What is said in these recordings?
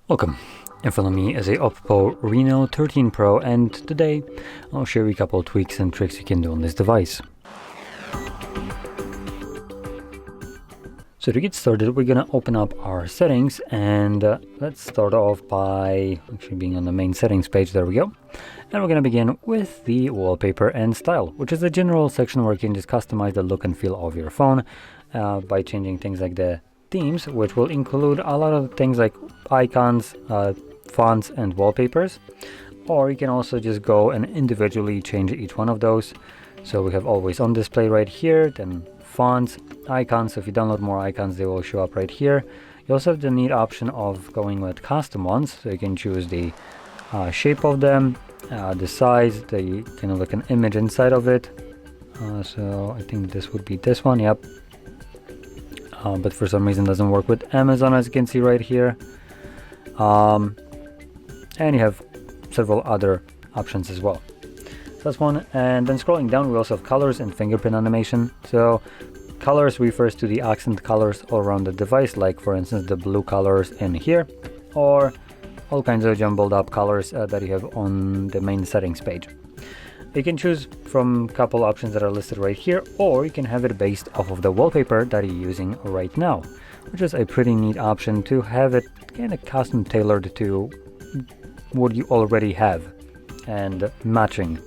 Welcome. In front of me is a OPPO Reno 13 Pro, and today I'll show you a couple of tweaks and tricks you can do on this device. So to get started, we're gonna open up our settings, and let's start off by actually being on the main settings page. There we go. And we're gonna begin with the wallpaper and style, which is a general section where you can just customize the look and feel of your phone by changing things like the themes, which will include a lot of things like icons, fonts, and wallpapers. Or you can also just go and individually change each one of those. So we have always on display right here, then fonts, icons. So if you download more icons, they will show up right here. You also have the neat option of going with custom ones, so you can choose the shape of them, the size, the kind of like an image inside of it. So I think this would be this one. Yep. But for some reason doesn't work with Amazon, as you can see right here. And you have several other options as well. So that's one. And then scrolling down, we also have colors and fingerprint animation. So colors refers to the accent colors all around the device, like for instance the blue colors in here, or all kinds of jumbled up colors that you have on the main settings page. You can choose from a couple options that are listed right here, or you can have it based off of the wallpaper that you're using right now, which is a pretty neat option to have it kind of custom tailored to what you already have and matching.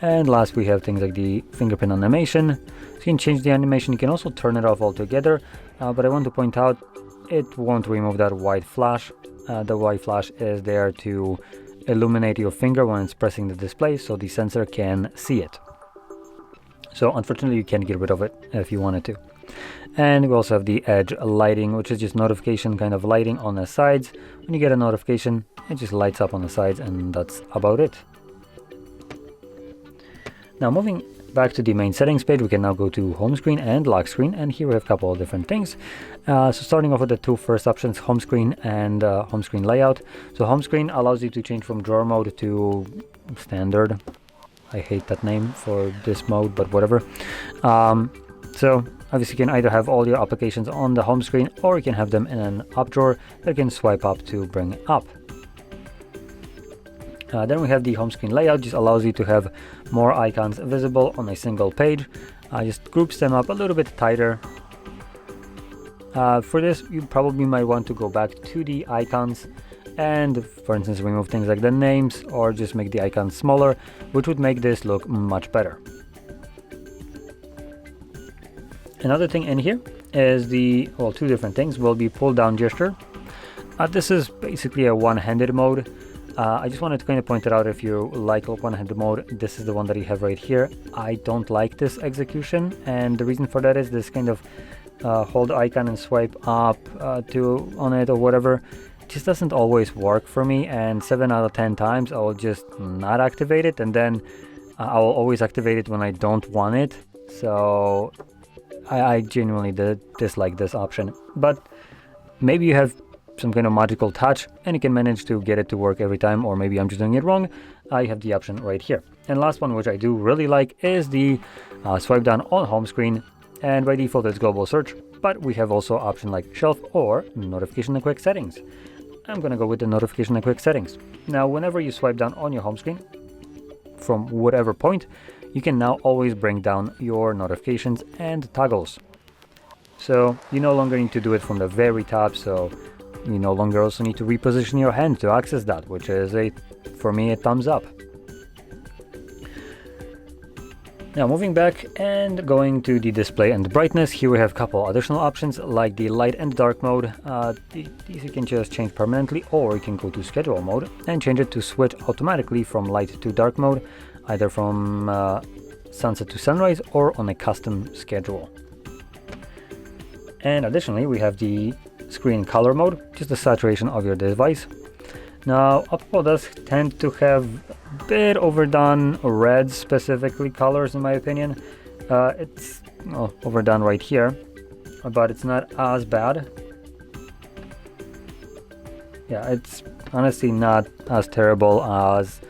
And last, we have things like the fingerprint animation. So you can change the animation. You can also turn it off altogether, but I want to point out it won't remove that white flash. The white flash is there to illuminate your finger when it's pressing the display, so the sensor can see it. So unfortunately you can't get rid of it if you wanted to. And we also have the edge lighting, which is just notification kind of lighting on the sides. When you get a notification, it just lights up on the sides, and that's about it. Now moving back to the main settings page, we can now go to home screen and lock screen, and here we have a couple of different things. So starting off with the two first options, home screen and home screen layout. So home screen allows you to change from drawer mode to standard. I hate that name for this mode, but whatever. So obviously you can either have all your applications on the home screen, or you can have them in an up drawer that you can swipe up to bring up. Then we have the home screen layout, just allows you to have more icons visible on a single page. Just groups them up a little bit tighter. For this, you probably might want to go back to the icons and, for instance, remove things like the names, or just make the icons smaller, which would make this look much better. Another thing in here is two different things will be pull down gesture. This is basically a one-handed mode. I just wanted to kind of point it out. If you like one-handed mode, this is the one that you have right here. I don't like this execution, and the reason for that is this kind of hold icon and swipe up on it or whatever just doesn't always work for me, and 7 out of 10 times I will just not activate it, and then I will always activate it when I don't want it. So I genuinely dislike this option, but maybe you have some kind of magical touch and you can manage to get it to work every time, or maybe I'm just doing it wrong. I have the option right here. And last one, which I do really like, is the swipe down on home screen, and by default it's global search, but we have also option like shelf or notification and quick settings. I'm gonna go with the notification and quick settings. Now whenever you swipe down on your home screen from whatever point, you can now always bring down your notifications and toggles. So you no longer need to do it from the very top, so you no longer also need to reposition your hand to access that, which is for me a thumbs up. Now moving back and going to the display and the brightness, here we have a couple additional options like the light and dark mode. These you can just change permanently, or you can go to schedule mode and change it to switch automatically from light to dark mode, either from sunset to sunrise or on a custom schedule. And additionally, we have the screen color mode, just the saturation of your device. Now OPPO does tend to have a bit overdone red, specifically colors, in my opinion. It's overdone right here, but it's not as bad. Yeah, it's honestly not as terrible as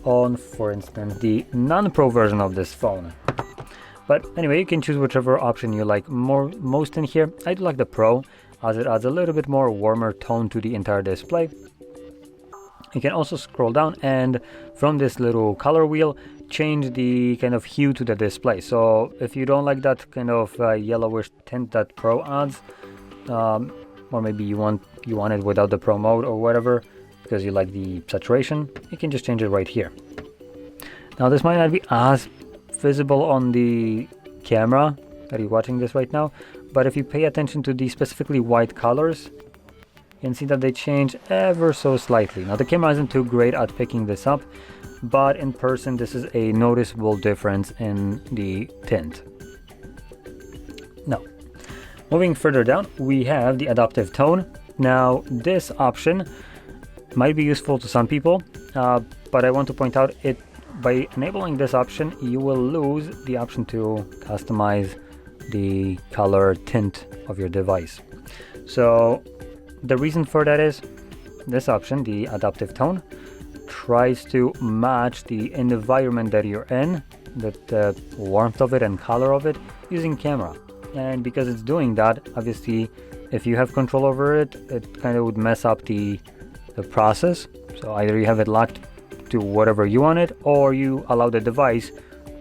on, for instance, the non-pro version of this phone. But anyway, you can choose whichever option you like most in here. I do like the Pro. as it adds a little bit more warmer tone to the entire display. You can also scroll down and from this little color wheel change the kind of hue to the display. So if you don't like that kind of yellowish tint that Pro adds, or maybe you want it without the Pro mode or whatever, because you like the saturation, you can just change it right here. Now this might not be as visible on the camera that you're watching this right now, but if you pay attention to the specifically white colors, you can see that they change ever so slightly. Now the camera isn't too great at picking this up, but in person this is a noticeable difference in the tint. Now, moving further down, we have the adaptive tone. Now this option might be useful to some people, but I want to point out it by enabling this option you will lose the option to customize the color tint of your device. So the reason for that is this option, the adaptive tone, tries to match the environment that you're in, the warmth of it and color of it, using camera. And because it's doing that, obviously if you have control over it, it kind of would mess up the process. So either you have it locked to whatever you want it, or you allow the device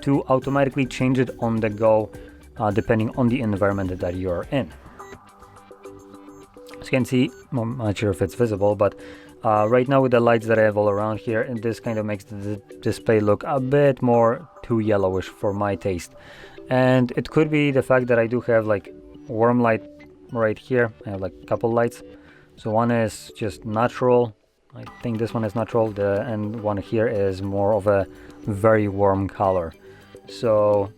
to automatically change it on the go, depending on the environment that you're in. As you can see, I'm not sure if it's visible, but right now with the lights that I have all around here, and this kind of makes the display look a bit more too yellowish for my taste. And it could be the fact that I do have like warm light right here. I have like a couple lights. So one is just natural. I think this one is natural, and one here is more of a very warm color. So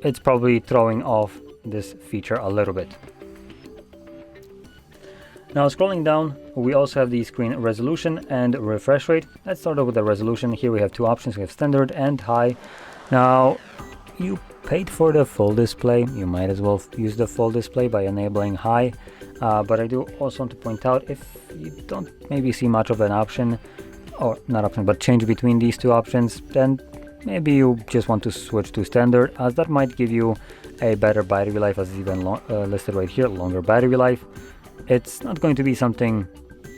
it's probably throwing off this feature a little bit. Now scrolling down, we also have the screen resolution and refresh rate. Let's start with the resolution. Here we have two options. We have standard and high. Now you paid for the full display. You might as well use the full display by enabling high. But I do also want to point out, if you don't maybe see much of an option, or not option, but change between these two options, then maybe you just want to switch to standard, as that might give you a better battery life, as even listed right here, longer battery life. It's not going to be something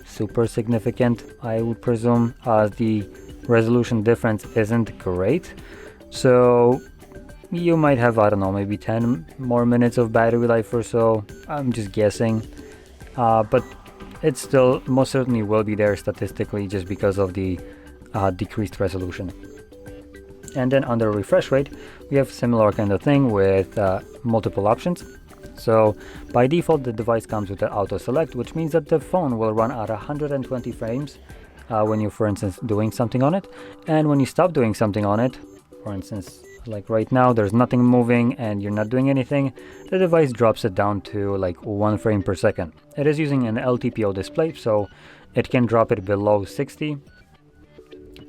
super significant, I would presume, as the resolution difference isn't great. So you might have, I don't know, maybe 10 more minutes of battery life or so. I'm just guessing. But it still most certainly will be there statistically, just because of the decreased resolution. And then under refresh rate, we have similar kind of thing with multiple options. So by default, the device comes with an auto select, which means that the phone will run at 120 frames when you're, for instance, doing something on it. And when you stop doing something on it, for instance, like right now, there's nothing moving and you're not doing anything, the device drops it down to like 1 frame per second. It is using an LTPO display, so it can drop it below 60,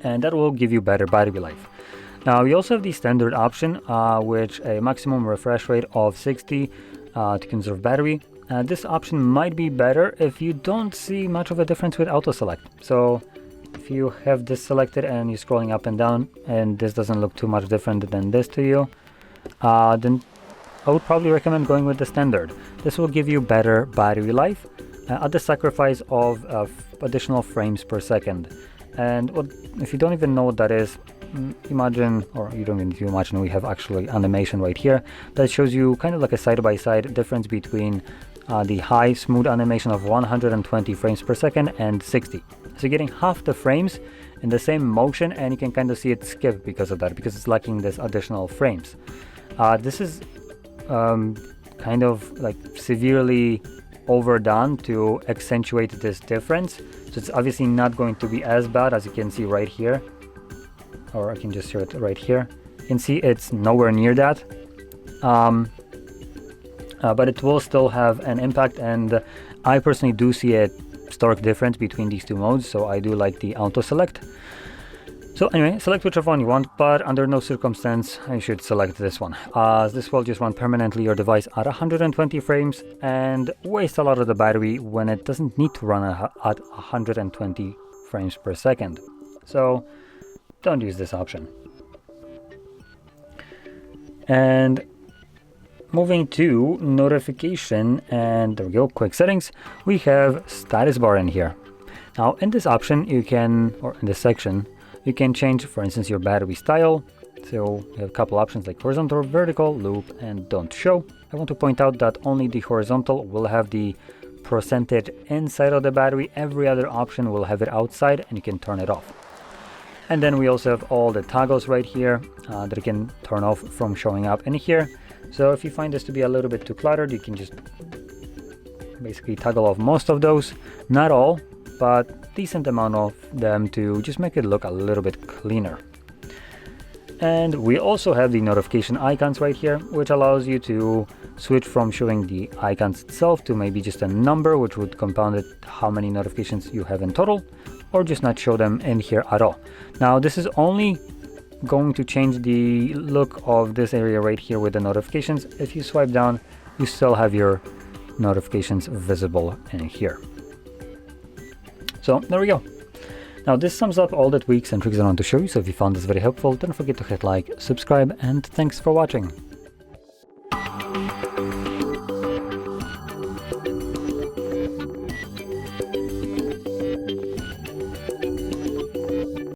and that will give you better battery life. Now we also have the standard option, which a maximum refresh rate of 60 to conserve battery. This option might be better if you don't see much of a difference with auto select. So if you have this selected and you're scrolling up and down and this doesn't look too much different than this to you, then I would probably recommend going with the standard. This will give you better battery life at the sacrifice of additional frames per second. And if you don't even know what that is, imagine, or you don't even need to imagine, we have actually animation right here that shows you kind of like a side-by-side difference between the high smooth animation of 120 frames per second and 60. So you're getting half the frames in the same motion, and you can kind of see it skip because of that, because it's lacking this additional frames. This is kind of like severely overdone to accentuate this difference. So it's obviously not going to be as bad as you can see right here, or I can just show it right here. You can see it's nowhere near that. But it will still have an impact, and I personally do see a stark difference between these two modes, so I do like the auto select. So anyway, select whichever one you want, but under no circumstance I should select this one, as this will just run permanently your device at 120 frames and waste a lot of the battery when it doesn't need to run at 120 frames per second. So don't use this option. And moving to notification, and there we go, quick settings, we have status bar in here. Now in this option you can, or in this section, you can change, for instance, your battery style. So you have a couple options like horizontal, vertical, loop, and don't show. I want to point out that only the horizontal will have the percentage inside of the battery. Every other option will have it outside, and you can turn it off. And then we also have all the toggles right here that you can turn off from showing up in here. So if you find this to be a little bit too cluttered, you can just basically toggle off most of those, not all, but decent amount of them to just make it look a little bit cleaner. And we also have the notification icons right here, which allows you to switch from showing the icons itself to maybe just a number, which would compound it how many notifications you have in total, or just not show them in here at all. Now this is only going to change the look of this area right here with the notifications. If you swipe down, you still have your notifications visible in here. So there we go. Now this sums up all the tweaks and tricks I want to show you. So if you found this very helpful, don't forget to hit like, subscribe, and thanks for watching.